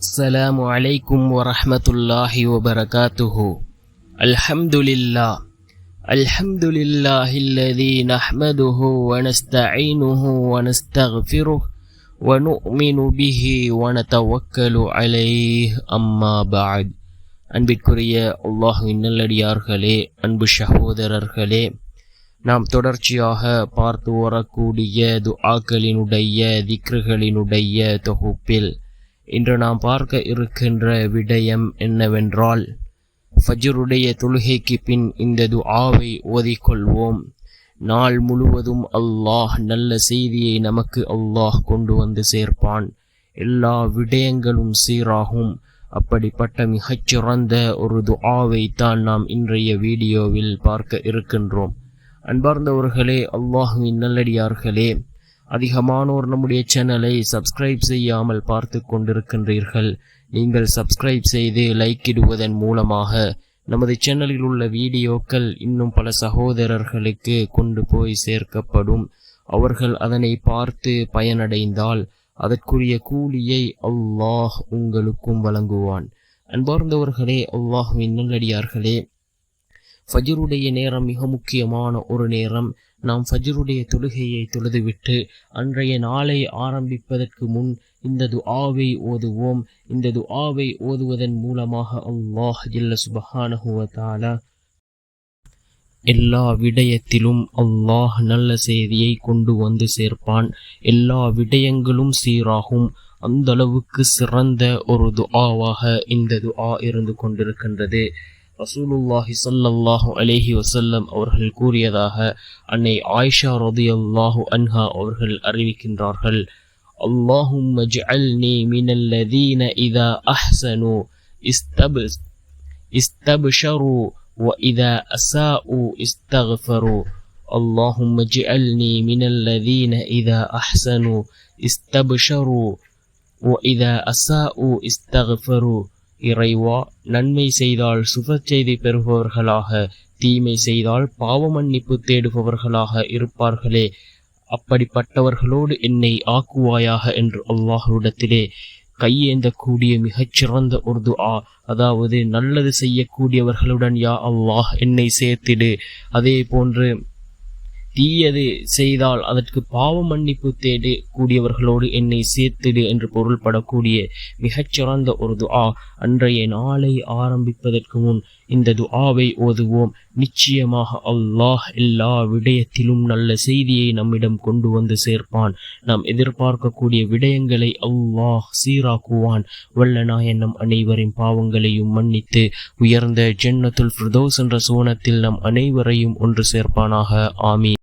السلام عليكم ورحمة الله وبركاته. الحمد لله الذي نحمده ونستعينه ونستغفره ونؤمن به ونتوكل عليه أما بعد. அன்பிற்குரிய அல்லாஹ்வின் நல்லடியார்களே, அன்பு சகோதரர்களே, நாம் தொடர்ச்சியாக பார்த்து வரக்கூடிய துஆக்களினுடைய திக்ருகளினுடைய தொகுப்பில் இன்று நாம் பார்க்க இருக்கின்ற விடயம் என்னவென்றால், ஃபஜ்ருடைய தொழுகைக்கு பின் இந்த துஆவை ஓதிக்கொள்வோம். நாள் முழுவதும் அல்லாஹ் நல்ல செய்தியை நமக்கு அல்லாஹ் கொண்டு வந்து சேர்ப்பான். எல்லா விடயங்களும் சீராகும். அப்படிப்பட்ட மிகச்சிறந்த ஒரு துஆவை தான் நாம் இன்றைய வீடியோவில் பார்க்க இருக்கின்றோம். அன்பார்ந்தவர்களே, அல்லாஹ்வின் நல்லடியார்களே, அதிகமானோர் நம்முடைய சேனலை சப்ஸ்கிரைப் செய்யாமல் பார்த்து கொண்டிருக்கின்றீர்கள். நீங்கள் சப்ஸ்கிரைப் செய்து லைக் இடுவதன் மூலமாக நமது சேனலில் உள்ள வீடியோக்கள் இன்னும் பல சகோதரர்களுக்கு கொண்டு போய் சேர்க்கப்படும். அவர்கள் அதனை பார்த்து பயனடைந்தால் அதற்குரிய கூலியை அல்லாஹ் உங்களுக்கும் வழங்குவான். அன்பார்ந்தவர்களே, அல்லாஹ்வின் நல்லடியார்களே, ஃபஜ்ருடைய நேரம் மிக முக்கியமான ஒரு நேரம். நாம் ஃபஜ்ருடைய தொழுகையை தொழுதுவிட்டு அன்றைய நாளை ஆரம்பிப்பதற்கு முன் இந்த துஆவை ஓதுவோம். இந்த துஆவை ஓதுவதன் மூலமாக அல்லாஹ் ஜல்ல சுப்ஹானஹு வ தஆலா எல்லா விடயத்திலும் அல்லாஹ் நல்ல செய்தியை கொண்டு வந்து சேர்ப்பான். எல்லா விடயங்களும் சீராகும். அந்த அளவுக்கு சிறந்த ஒரு துஆவாக இந்த துஆ இருந்து கொண்டிருக்கின்றது. ரசூலுல்லாஹி ஸல்லல்லாஹு அலைஹி வஸல்லம் அவர்கள் கூறியதாக அன்னை ஆயிஷா ரலியல்லாஹு அன்ஹா அவர்கள் அறிவிக்கின்றார்கள், அல்லாஹும்ம ஜஅல்னி மினல்லதீன இதா அஹ்ஸனு இஸ்தப்ஷரு வ இதா அஸாஉ இஸ்தக்ஃபரு. அல்லாஹும்ம ஜஅல்னி மினல்லதீன இதா அஹ்ஸனு இஸ்தப்ஷரு வ இதா அஸாஉ இஸ்தக்ஃபரு. இறைவா, நன்மை செய்தால் சுப செய்தி பெறுபவர்களாக, தீமை செய்தால் பாவ மன்னிப்பு தேடுபவர்களாக இருப்பார்களே, அப்படிப்பட்டவர்களோடு என்னை ஆக்குவாயாக என்று அல்லாஹ்விடத்திலே கையேந்தக்கூடிய மிகச்சிறந்த ஒரு துஆ. அதாவது, நல்லது செய்யக்கூடியவர்களுடன் யா அல்லாஹ் என்னை சேர்த்திடு, அதே போன்று தீயது செய்தால் அதற்கு பாவ மன்னிப்பு தேடு கூடியவர்களோடு என்னை சேர்த்திடு என்று பொருள்படக்கூடிய மிகச்சிறந்த ஒரு துஆ. அன்றைய நாளை ஆரம்பிப்பதற்கு முன் இந்த துஆவை ஓதுவோம். நிச்சயமாக அல்லாஹ் எல்லா விடயத்திலும் நல்ல செய்தியை நம்மிடம் கொண்டு வந்து சேர்ப்பான். நாம் எதிர்பார்க்கக்கூடிய விடயங்களை அல்லாஹ் சீராக்குவான். வல்ல நாயன் நம் அனைவரின் பாவங்களையும் மன்னித்து உயர்ந்த ஜன்னத்துல் ஃபிர்தௌஸ் என்ற சுவனத்தில் நம் அனைவரையும் ஒன்று சேர்ப்பானாக. ஆமீன்.